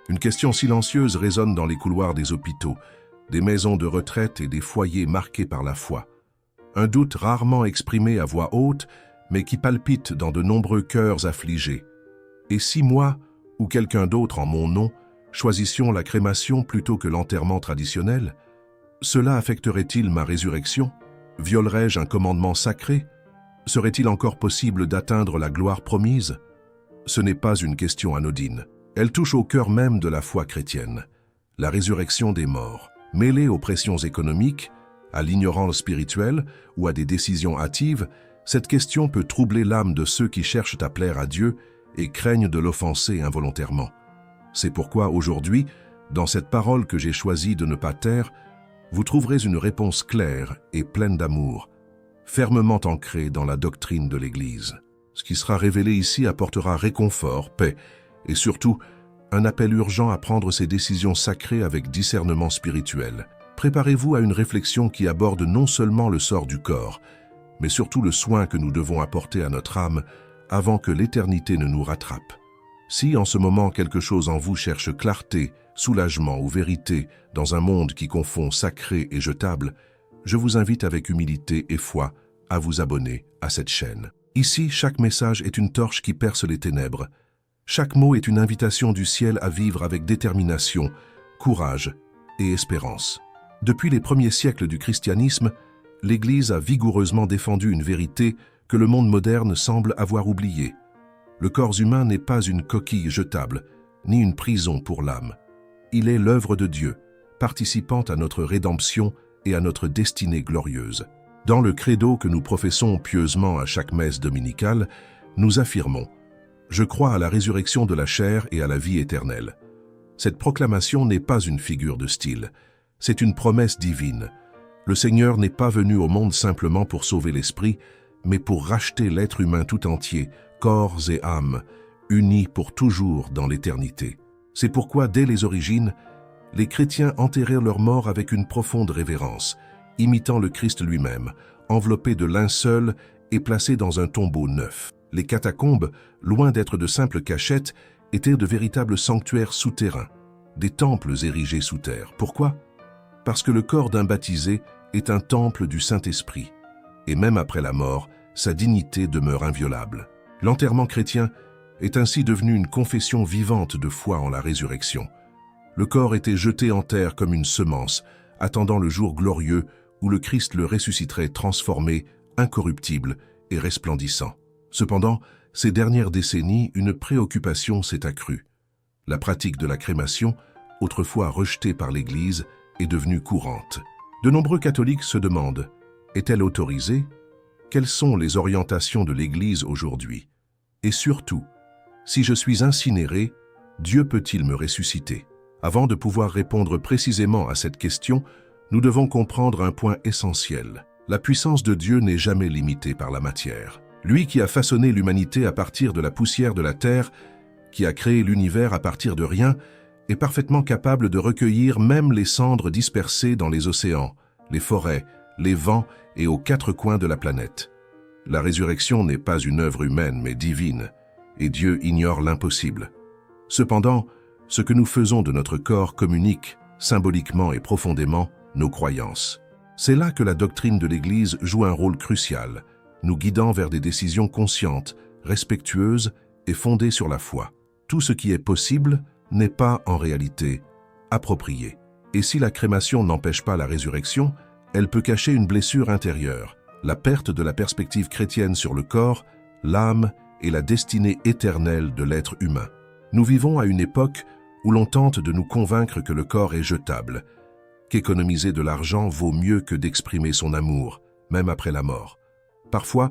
Une question silencieuse résonne dans les couloirs des hôpitaux, des maisons de retraite et des foyers marqués par la foi. Un doute rarement exprimé à voix haute, mais qui palpite dans de nombreux cœurs affligés. Et si moi, ou quelqu'un d'autre en mon nom, choisissions la crémation plutôt que l'enterrement traditionnel, cela affecterait-il ma résurrection? Violerais-je un commandement sacré? Serait-il encore possible d'atteindre la gloire promise? Ce n'est pas une question anodine. Elle touche au cœur même de la foi chrétienne. La résurrection des morts, mêlée aux pressions économiques, à l'ignorance spirituelle ou à des décisions hâtives, cette question peut troubler l'âme de ceux qui cherchent à plaire à Dieu et craignent de l'offenser involontairement. C'est pourquoi aujourd'hui, dans cette parole que j'ai choisi de ne pas taire, vous trouverez une réponse claire et pleine d'amour, fermement ancrée dans la doctrine de l'Église. Ce qui sera révélé ici apportera réconfort, paix et surtout un appel urgent à prendre ses décisions sacrées avec discernement spirituel. Préparez-vous à une réflexion qui aborde non seulement le sort du corps, mais surtout le soin que nous devons apporter à notre âme avant que l'éternité ne nous rattrape. Si en ce moment quelque chose en vous cherche clarté, soulagement ou vérité dans un monde qui confond sacré et jetable, je vous invite avec humilité et foi à vous abonner à cette chaîne. Ici, chaque message est une torche qui perce les ténèbres. Chaque mot est une invitation du ciel à vivre avec détermination, courage et espérance. Depuis les premiers siècles du christianisme, l'Église a vigoureusement défendu une vérité que le monde moderne semble avoir oubliée. Le corps humain n'est pas une coquille jetable, ni une prison pour l'âme. Il est l'œuvre de Dieu, participant à notre rédemption et à notre destinée glorieuse. Dans le credo que nous professons pieusement à chaque messe dominicale, nous affirmons « Je crois à la résurrection de la chair et à la vie éternelle ». Cette proclamation n'est pas une figure de style, c'est une promesse divine. Le Seigneur n'est pas venu au monde simplement pour sauver l'esprit, mais pour racheter l'être humain tout entier, corps et âme, unis pour toujours dans l'éternité. C'est pourquoi, dès les origines, les chrétiens enterrèrent leurs morts avec une profonde révérence, imitant le Christ lui-même, enveloppé de linceul et placé dans un tombeau neuf. Les catacombes, loin d'être de simples cachettes, étaient de véritables sanctuaires souterrains, des temples érigés sous terre. Pourquoi? Parce que le corps d'un baptisé est un temple du Saint-Esprit, et même après la mort, sa dignité demeure inviolable. L'enterrement chrétien est ainsi devenu une confession vivante de foi en la résurrection. Le corps était jeté en terre comme une semence, attendant le jour glorieux où le Christ le ressusciterait transformé, incorruptible et resplendissant. Cependant, ces dernières décennies, une préoccupation s'est accrue. La pratique de la crémation, autrefois rejetée par l'Église, est devenue courante. De nombreux catholiques se demandent, est-elle autorisée? Quelles sont les orientations de l'Église aujourd'hui? Et surtout, si je suis incinéré, Dieu peut-il me ressusciter? Avant de pouvoir répondre précisément à cette question, nous devons comprendre un point essentiel. La puissance de Dieu n'est jamais limitée par la matière. Lui qui a façonné l'humanité à partir de la poussière de la terre, qui a créé l'univers à partir de rien, est parfaitement capable de recueillir même les cendres dispersées dans les océans, les forêts, les vents et aux quatre coins de la planète. La résurrection n'est pas une œuvre humaine mais divine, et Dieu ignore l'impossible. Cependant, ce que nous faisons de notre corps communique, symboliquement et profondément, nos croyances. C'est là que la doctrine de l'Église joue un rôle crucial, nous guidant vers des décisions conscientes, respectueuses et fondées sur la foi. Tout ce qui est possible n'est pas, en réalité, approprié. Et si la crémation n'empêche pas la résurrection, elle peut cacher une blessure intérieure, la perte de la perspective chrétienne sur le corps, l'âme et la destinée éternelle de l'être humain. Nous vivons à une époque où l'on tente de nous convaincre que le corps est jetable, qu'économiser de l'argent vaut mieux que d'exprimer son amour, même après la mort. Parfois,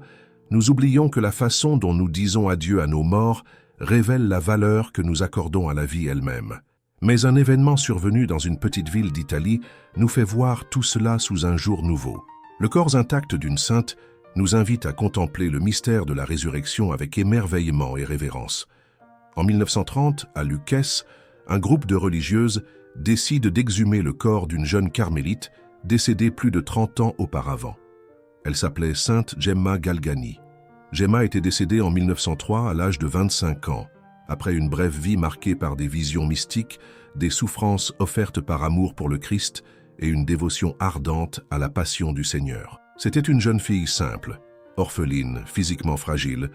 nous oublions que la façon dont nous disons adieu à nos morts révèle la valeur que nous accordons à la vie elle-même. Mais un événement survenu dans une petite ville d'Italie nous fait voir tout cela sous un jour nouveau. Le corps intact d'une sainte nous invite à contempler le mystère de la résurrection avec émerveillement et révérence. En 1930, à Lucchese, un groupe de religieuses décide d'exhumer le corps d'une jeune carmélite décédée plus de 30 ans auparavant. Elle s'appelait Sainte Gemma Galgani. Gemma était décédée en 1903 à l'âge de 25 ans. Après une brève vie marquée par des visions mystiques, des souffrances offertes par amour pour le Christ et une dévotion ardente à la passion du Seigneur. C'était une jeune fille simple, orpheline, physiquement fragile,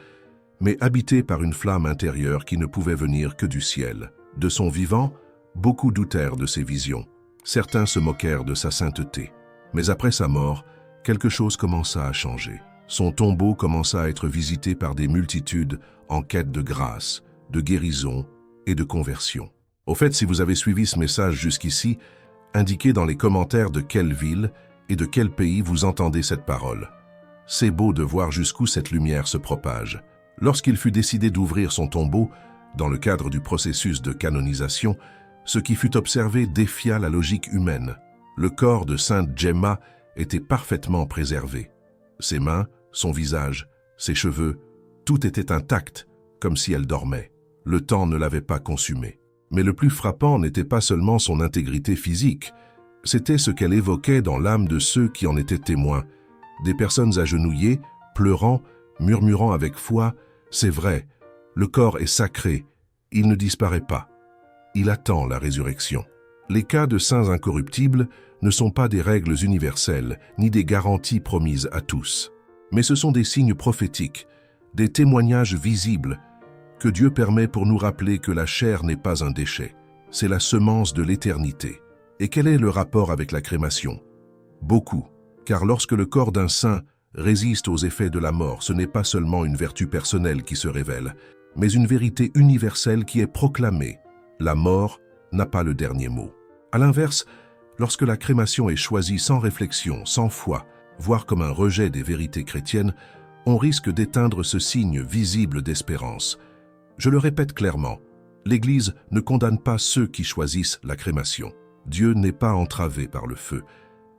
mais habitée par une flamme intérieure qui ne pouvait venir que du ciel. De son vivant, beaucoup doutèrent de ses visions. Certains se moquèrent de sa sainteté. Mais après sa mort, quelque chose commença à changer. Son tombeau commença à être visité par des multitudes en quête de grâce, de guérison et de conversion. Au fait, si vous avez suivi ce message jusqu'ici, indiquez dans les commentaires de quelle ville et de quel pays vous entendez cette parole. C'est beau de voir jusqu'où cette lumière se propage. Lorsqu'il fut décidé d'ouvrir son tombeau, dans le cadre du processus de canonisation, ce qui fut observé défia la logique humaine. Le corps de sainte Gemma était parfaitement préservé. Ses mains, son visage, ses cheveux, tout était intact, comme si elle dormait. Le temps ne l'avait pas consumée. Mais le plus frappant n'était pas seulement son intégrité physique, c'était ce qu'elle évoquait dans l'âme de ceux qui en étaient témoins. Des personnes agenouillées, pleurant, murmurant avec foi, « C'est vrai, le corps est sacré, il ne disparaît pas. Il attend la résurrection. » Les cas de saints incorruptibles ne sont pas des règles universelles, ni des garanties promises à tous. Mais ce sont des signes prophétiques, des témoignages visibles, que Dieu permet pour nous rappeler que la chair n'est pas un déchet. C'est la semence de l'éternité. Et quel est le rapport avec la crémation? Beaucoup, car lorsque le corps d'un saint résiste aux effets de la mort, ce n'est pas seulement une vertu personnelle qui se révèle, mais une vérité universelle qui est proclamée. La mort n'a pas le dernier mot. À l'inverse, lorsque la crémation est choisie sans réflexion, sans foi, voire comme un rejet des vérités chrétiennes, on risque d'éteindre ce signe visible d'espérance. Je le répète clairement, l'Église ne condamne pas ceux qui choisissent la crémation. Dieu n'est pas entravé par le feu.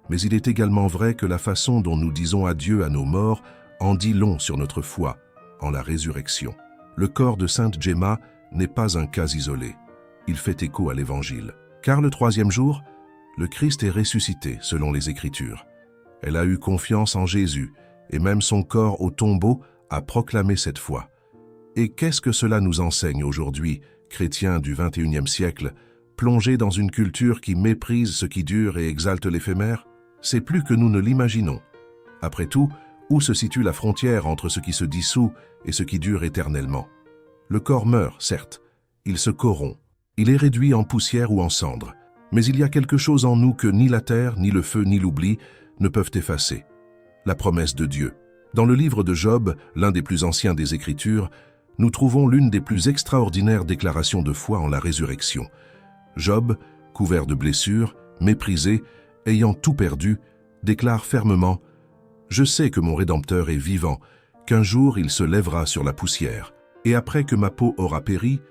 Mais il est également vrai que la façon dont nous disons adieu à nos morts en dit long sur notre foi en la résurrection. Le corps de sainte Gemma n'est pas un cas isolé. Il fait écho à l'Évangile. Car le troisième jour, le Christ est ressuscité selon les Écritures. Elle a eu confiance en Jésus et même son corps au tombeau a proclamé cette foi. Et qu'est-ce que cela nous enseigne aujourd'hui, chrétiens du XXIe siècle, plongés dans une culture qui méprise ce qui dure et exalte l'éphémère? C'est plus que nous ne l'imaginons. Après tout, où se situe la frontière entre ce qui se dissout et ce qui dure éternellement? Le corps meurt, certes, il se corrompt, il est réduit en poussière ou en cendres, mais il y a quelque chose en nous que ni la terre, ni le feu, ni l'oubli ne peuvent effacer. La promesse de Dieu. Dans le livre de Job, l'un des plus anciens des Écritures, nous trouvons l'une des plus extraordinaires déclarations de foi en la résurrection. Job, couvert de blessures, méprisé, ayant tout perdu, déclare fermement « Je sais que mon Rédempteur est vivant, qu'un jour il se lèvera sur la poussière, et après que ma peau aura péri,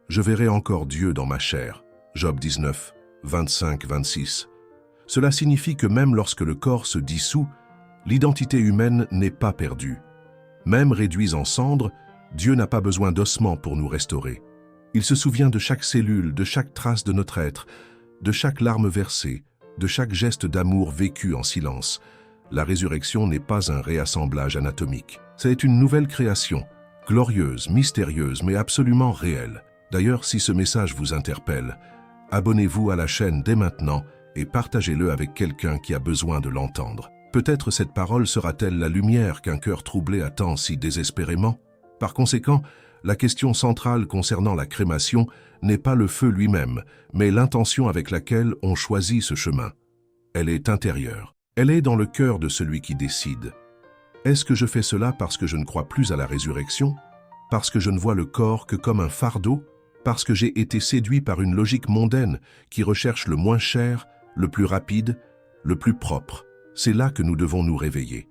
je verrai encore Dieu dans ma chair. » Job 19, 25-26. Cela signifie que même lorsque le corps se dissout, l'identité humaine n'est pas perdue. Même réduits en cendres, Dieu n'a pas besoin d'ossements pour nous restaurer. Il se souvient de chaque cellule, de chaque trace de notre être, de chaque larme versée, de chaque geste d'amour vécu en silence. La résurrection n'est pas un réassemblage anatomique. C'est une nouvelle création, glorieuse, mystérieuse, mais absolument réelle. D'ailleurs, si ce message vous interpelle, abonnez-vous à la chaîne dès maintenant et partagez-le avec quelqu'un qui a besoin de l'entendre. Peut-être cette parole sera-t-elle la lumière qu'un cœur troublé attend si désespérément? Par conséquent, la question centrale concernant la crémation n'est pas le feu lui-même, mais l'intention avec laquelle on choisit ce chemin. Elle est intérieure. Elle est dans le cœur de celui qui décide. Est-ce que je fais cela parce que je ne crois plus à la résurrection? Parce que je ne vois le corps que comme un fardeau? Parce que j'ai été séduit par une logique mondaine qui recherche le moins cher, le plus rapide, le plus propre? C'est là que nous devons nous réveiller.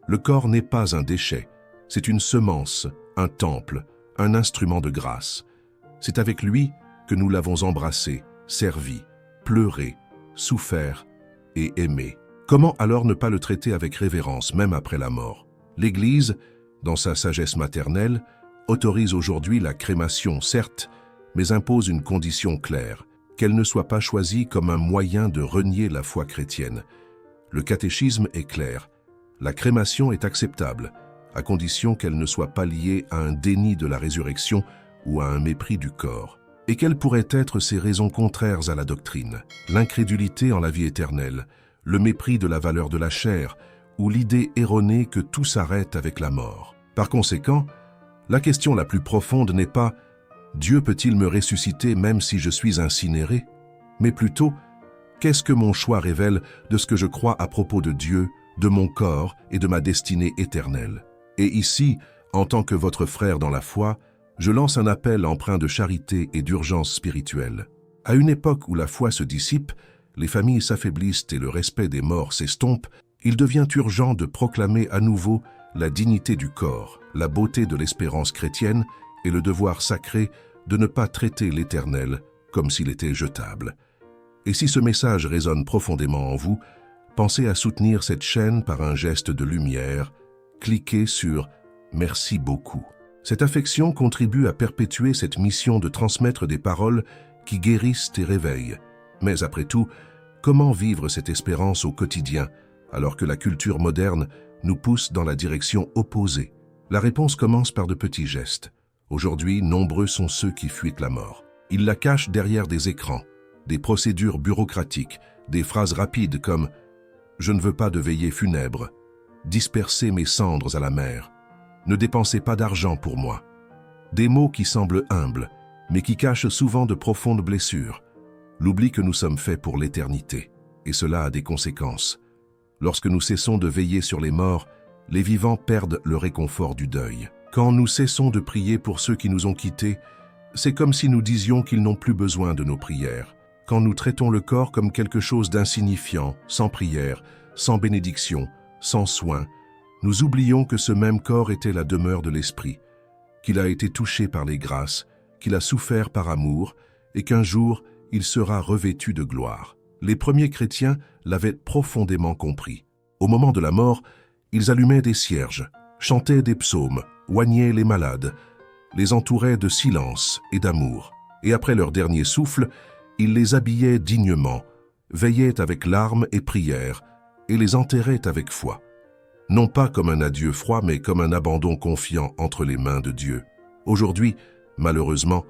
Le corps n'est pas un déchet, c'est une semence, un temple, un instrument de grâce. C'est avec lui que nous l'avons embrassé, servi, pleuré, souffert et aimé. Comment alors ne pas le traiter avec révérence, même après la mort? L'Église, dans sa sagesse maternelle, autorise aujourd'hui la crémation, certes, mais impose une condition claire, qu'elle ne soit pas choisie comme un moyen de renier la foi chrétienne. Le catéchisme est clair. La crémation est acceptable, à condition qu'elle ne soit pas liée à un déni de la résurrection ou à un mépris du corps. Et quelles pourraient être ces raisons contraires à la doctrine? L'incrédulité en la vie éternelle, le mépris de la valeur de la chair, ou l'idée erronée que tout s'arrête avec la mort. Par conséquent, la question la plus profonde n'est pas « Dieu peut-il me ressusciter même si je suis incinéré ?» mais plutôt « Qu'est-ce que mon choix révèle de ce que je crois à propos de Dieu, de mon corps et de ma destinée éternelle ?» Et ici, en tant que votre frère dans la foi, je lance un appel empreint de charité et d'urgence spirituelle. À une époque où la foi se dissipe, les familles s'affaiblissent et le respect des morts s'estompe, il devient urgent de proclamer à nouveau la dignité du corps, la beauté de l'espérance chrétienne et le devoir sacré de ne pas traiter l'éternel comme s'il était jetable. Et si ce message résonne profondément en vous, pensez à soutenir cette chaîne par un geste de lumière, cliquez sur « Merci beaucoup ». Cette affection contribue à perpétuer cette mission de transmettre des paroles qui guérissent et réveillent. Mais après tout, comment vivre cette espérance au quotidien, alors que la culture moderne nous pousse dans la direction opposée? La réponse commence par de petits gestes. Aujourd'hui, nombreux sont ceux qui fuient la mort. Ils la cachent derrière des écrans, des procédures bureaucratiques, des phrases rapides comme « Je ne veux pas de veillée funèbre »,« Disperser mes cendres à la mer », ne dépensez pas d'argent pour moi. Des mots qui semblent humbles, mais qui cachent souvent de profondes blessures. L'oubli que nous sommes faits pour l'éternité. Et cela a des conséquences. Lorsque nous cessons de veiller sur les morts, les vivants perdent le réconfort du deuil. Quand nous cessons de prier pour ceux qui nous ont quittés, c'est comme si nous disions qu'ils n'ont plus besoin de nos prières. Quand nous traitons le corps comme quelque chose d'insignifiant, sans prière, sans bénédiction, sans soin, nous oublions que ce même corps était la demeure de l'esprit, qu'il a été touché par les grâces, qu'il a souffert par amour et qu'un jour, il sera revêtu de gloire. Les premiers chrétiens l'avaient profondément compris. Au moment de la mort, ils allumaient des cierges, chantaient des psaumes, oignaient les malades, les entouraient de silence et d'amour. Et après leur dernier souffle, ils les habillaient dignement, veillaient avec larmes et prières et les enterraient avec foi. Non pas comme un adieu froid, mais comme un abandon confiant entre les mains de Dieu. Aujourd'hui, malheureusement,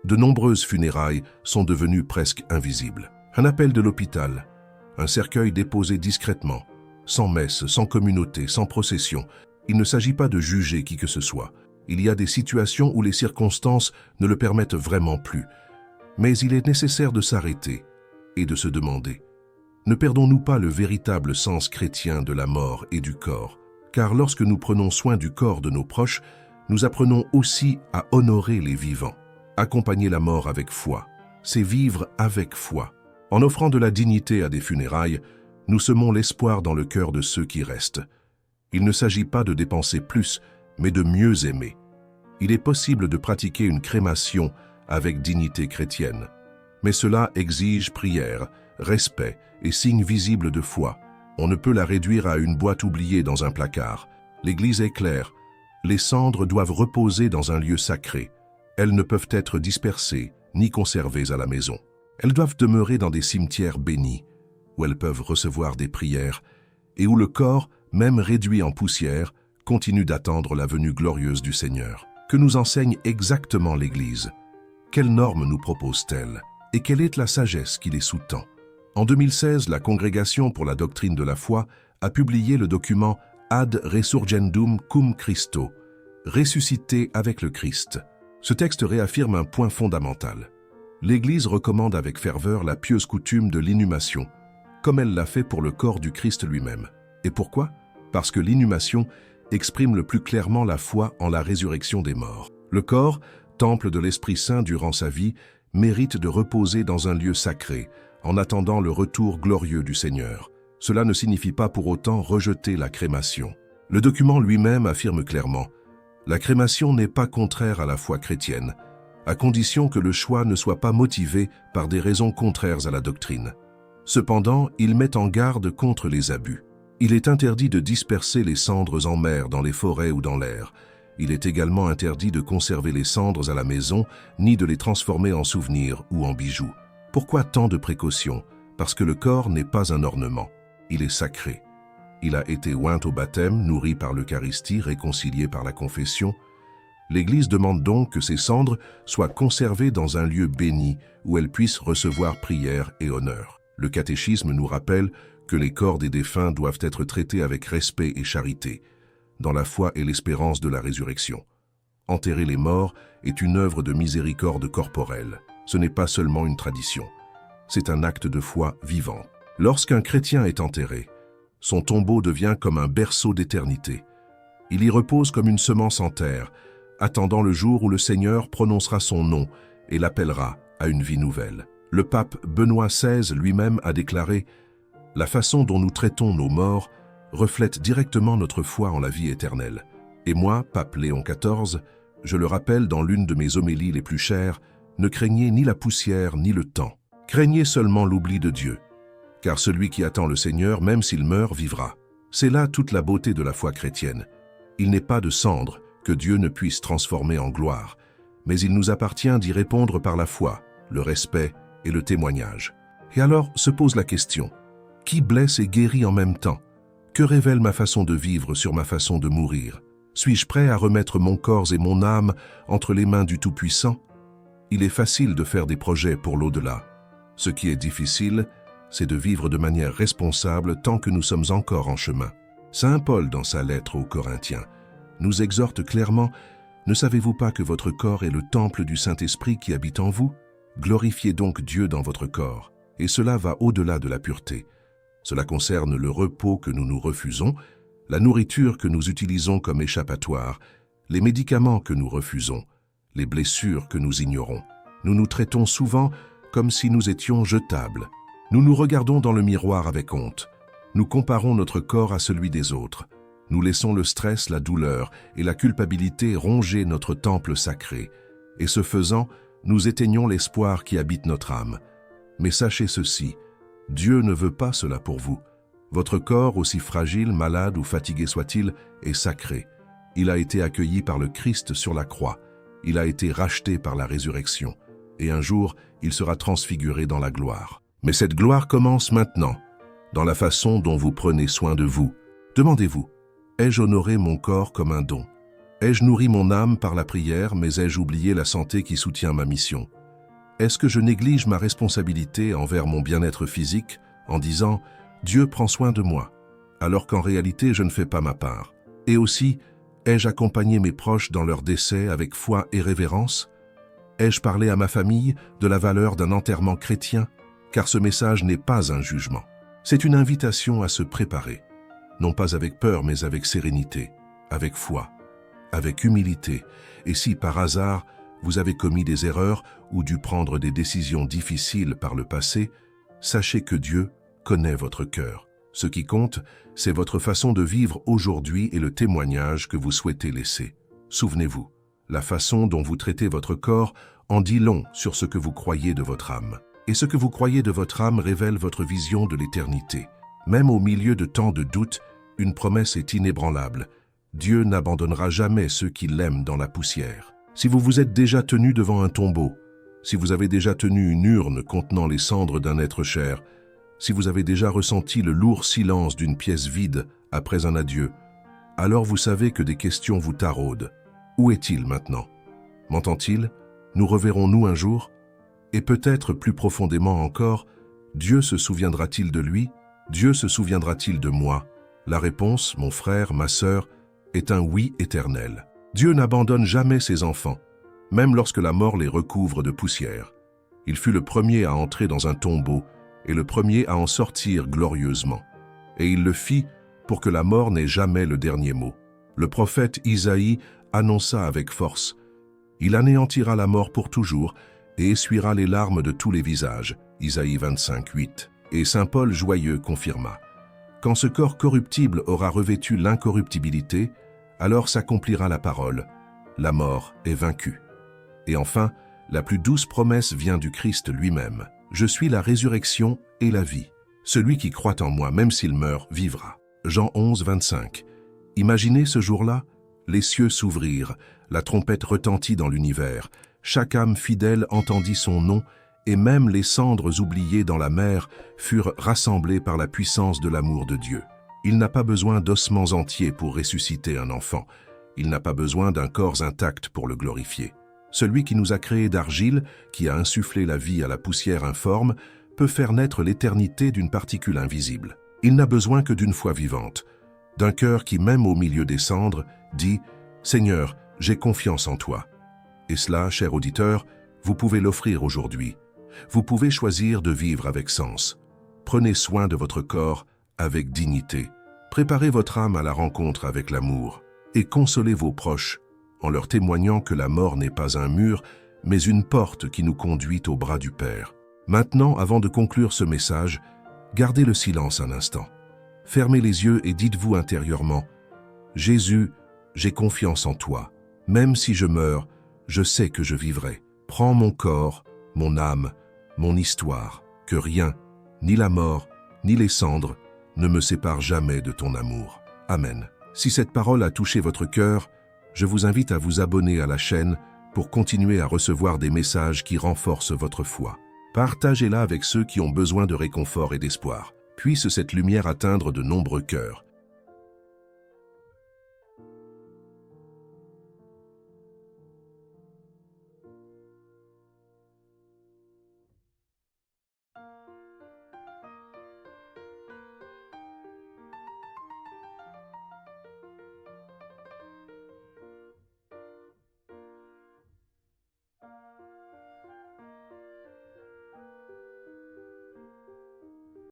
de nombreuses funérailles sont devenues presque invisibles. Un appel de l'hôpital, un cercueil déposé discrètement, sans messe, sans communauté, sans procession. Il ne s'agit pas de juger qui que ce soit. Il y a des situations où les circonstances ne le permettent vraiment plus. Mais il est nécessaire de s'arrêter et de se demander: ne perdons-nous pas le véritable sens chrétien de la mort et du corps? Car lorsque nous prenons soin du corps de nos proches, nous apprenons aussi à honorer les vivants. Accompagner la mort avec foi, c'est vivre avec foi. En offrant de la dignité à des funérailles, nous semons l'espoir dans le cœur de ceux qui restent. Il ne s'agit pas de dépenser plus, mais de mieux aimer. Il est possible de pratiquer une crémation avec dignité chrétienne. Mais cela exige prière, respect et signe visible de foi. On ne peut la réduire à une boîte oubliée dans un placard. L'Église est claire. Les cendres doivent reposer dans un lieu sacré. Elles ne peuvent être dispersées ni conservées à la maison. Elles doivent demeurer dans des cimetières bénis, où elles peuvent recevoir des prières et où le corps, même réduit en poussière, continue d'attendre la venue glorieuse du Seigneur. Que nous enseigne exactement l'Église? Quelles normes nous propose-t-elle? Et quelle est la sagesse qui les sous-tend? En 2016, la Congrégation pour la doctrine de la foi a publié le document Ad Resurgendum cum Christo, ressuscité avec le Christ. Ce texte réaffirme un point fondamental. L'Église recommande avec ferveur la pieuse coutume de l'inhumation, comme elle l'a fait pour le corps du Christ lui-même. Et pourquoi? Parce que l'inhumation exprime le plus clairement la foi en la résurrection des morts. Le corps, temple de l'Esprit Saint durant sa vie, mérite de reposer dans un lieu sacré, en attendant le retour glorieux du Seigneur. Cela ne signifie pas pour autant rejeter la crémation. Le document lui-même affirme clairement: la crémation n'est pas contraire à la foi chrétienne, à condition que le choix ne soit pas motivé par des raisons contraires à la doctrine. Cependant, il met en garde contre les abus. Il est interdit de disperser les cendres en mer, dans les forêts ou dans l'air. Il est également interdit de conserver les cendres à la maison, ni de les transformer en souvenirs ou en bijoux. Pourquoi tant de précautions? Parce que le corps n'est pas un ornement. Il est sacré. Il a été oint au baptême, nourri par l'Eucharistie, réconcilié par la confession. L'Église demande donc que ces cendres soient conservées dans un lieu béni où elles puissent recevoir prière et honneur. Le catéchisme nous rappelle que les corps des défunts doivent être traités avec respect et charité, dans la foi et l'espérance de la résurrection. Enterrer les morts est une œuvre de miséricorde corporelle. Ce n'est pas seulement une tradition, c'est un acte de foi vivant. Lorsqu'un chrétien est enterré, son tombeau devient comme un berceau d'éternité. Il y repose comme une semence en terre, attendant le jour où le Seigneur prononcera son nom et l'appellera à une vie nouvelle. Le pape Benoît XVI lui-même a déclaré « La façon dont nous traitons nos morts reflète directement notre foi en la vie éternelle. Et moi, pape Léon XIV, je le rappelle dans l'une de mes homélies les plus chères, ne craignez ni la poussière ni le temps. Craignez seulement l'oubli de Dieu. Car celui qui attend le Seigneur, même s'il meurt, vivra. » C'est là toute la beauté de la foi chrétienne. Il n'est pas de cendre que Dieu ne puisse transformer en gloire, mais il nous appartient d'y répondre par la foi, le respect et le témoignage. Et alors se pose la question, qui blesse et guérit en même temps? Que révèle ma façon de vivre sur ma façon de mourir? Suis-je prêt à remettre mon corps et mon âme entre les mains du Tout-Puissant? Il est facile de faire des projets pour l'au-delà. Ce qui est difficile, c'est de vivre de manière responsable tant que nous sommes encore en chemin. Saint Paul, dans sa lettre aux Corinthiens, nous exhorte clairement « Ne savez-vous pas que votre corps est le temple du Saint-Esprit qui habite en vous? Glorifiez donc Dieu dans votre corps. » Et cela va au-delà de la pureté. Cela concerne le repos que nous nous refusons, la nourriture que nous utilisons comme échappatoire, les médicaments que nous refusons, les blessures que nous ignorons. Nous nous traitons souvent comme si nous étions jetables. Nous nous regardons dans le miroir avec honte. Nous comparons notre corps à celui des autres. Nous laissons le stress, la douleur et la culpabilité ronger notre temple sacré. Et ce faisant, nous éteignons l'espoir qui habite notre âme. Mais sachez ceci, Dieu ne veut pas cela pour vous. Votre corps, aussi fragile, malade ou fatigué soit-il, est sacré. Il a été accueilli par le Christ sur la croix. Il a été racheté par la résurrection. Et un jour, il sera transfiguré dans la gloire. Mais cette gloire commence maintenant, dans la façon dont vous prenez soin de vous. Demandez-vous, ai-je honoré mon corps comme un don? Ai-je nourri mon âme par la prière, mais ai-je oublié la santé qui soutient ma mission? Est-ce que je néglige ma responsabilité envers mon bien-être physique en disant « Dieu prend soin de moi », alors qu'en réalité je ne fais pas ma part? Et aussi, ai-je accompagné mes proches dans leur décès avec foi et révérence? Ai-je parlé à ma famille de la valeur d'un enterrement chrétien? Car ce message n'est pas un jugement. C'est une invitation à se préparer, non pas avec peur mais avec sérénité, avec foi, avec humilité. Et si par hasard, vous avez commis des erreurs ou dû prendre des décisions difficiles par le passé, sachez que Dieu connaît votre cœur. Ce qui compte, c'est votre façon de vivre aujourd'hui et le témoignage que vous souhaitez laisser. Souvenez-vous, la façon dont vous traitez votre corps en dit long sur ce que vous croyez de votre âme. Et ce que vous croyez de votre âme révèle votre vision de l'éternité. Même au milieu de tant de doutes, une promesse est inébranlable. Dieu n'abandonnera jamais ceux qui l'aiment dans la poussière. Si vous vous êtes déjà tenu devant un tombeau, si vous avez déjà tenu une urne contenant les cendres d'un être cher, si vous avez déjà ressenti le lourd silence d'une pièce vide après un adieu, alors vous savez que des questions vous taraudent. Où est-il maintenant? M'entend-il? Nous reverrons-nous un jour? Et peut-être plus profondément encore, Dieu se souviendra-t-il de lui? Dieu se souviendra-t-il de moi? La réponse, mon frère, ma sœur, est un oui éternel. Dieu n'abandonne jamais ses enfants, même lorsque la mort les recouvre de poussière. Il fut le premier à entrer dans un tombeau et le premier à en sortir glorieusement. Et il le fit pour que la mort n'ait jamais le dernier mot. Le prophète Isaïe annonça avec force « Il anéantira la mort pour toujours et essuiera les larmes de tous les visages » Isaïe 25, 8. Et saint Paul joyeux confirma « Quand ce corps corruptible aura revêtu l'incorruptibilité, alors s'accomplira la parole, la mort est vaincue. » Et enfin, la plus douce promesse vient du Christ lui-même. « Je suis la résurrection et la vie. Celui qui croit en moi, même s'il meurt, vivra. » Jean 11, 25. Imaginez ce jour-là, les cieux s'ouvrirent, la trompette retentit dans l'univers, chaque âme fidèle entendit son nom, et même les cendres oubliées dans la mer furent rassemblées par la puissance de l'amour de Dieu. Il n'a pas besoin d'ossements entiers pour ressusciter un enfant. Il n'a pas besoin d'un corps intact pour le glorifier. Celui qui nous a créés d'argile, qui a insufflé la vie à la poussière informe, peut faire naître l'éternité d'une particule invisible. Il n'a besoin que d'une foi vivante, d'un cœur qui, même au milieu des cendres, dit « Seigneur, j'ai confiance en toi ». Et cela, cher auditeur, vous pouvez l'offrir aujourd'hui. Vous pouvez choisir de vivre avec sens. Prenez soin de votre corps avec dignité. Préparez votre âme à la rencontre avec l'amour et consolez vos proches en leur témoignant que la mort n'est pas un mur, mais une porte qui nous conduit au bras du Père. Maintenant, avant de conclure ce message, gardez le silence un instant. Fermez les yeux et dites-vous intérieurement « Jésus, j'ai confiance en toi. Même si je meurs, je sais que je vivrai. Prends mon corps, mon âme, mon histoire, que rien, ni la mort, ni les cendres, ne me séparent jamais de ton amour. Amen. » Si cette parole a touché votre cœur, je vous invite à vous abonner à la chaîne pour continuer à recevoir des messages qui renforcent votre foi. Partagez-la avec ceux qui ont besoin de réconfort et d'espoir. Puisse cette lumière atteindre de nombreux cœurs.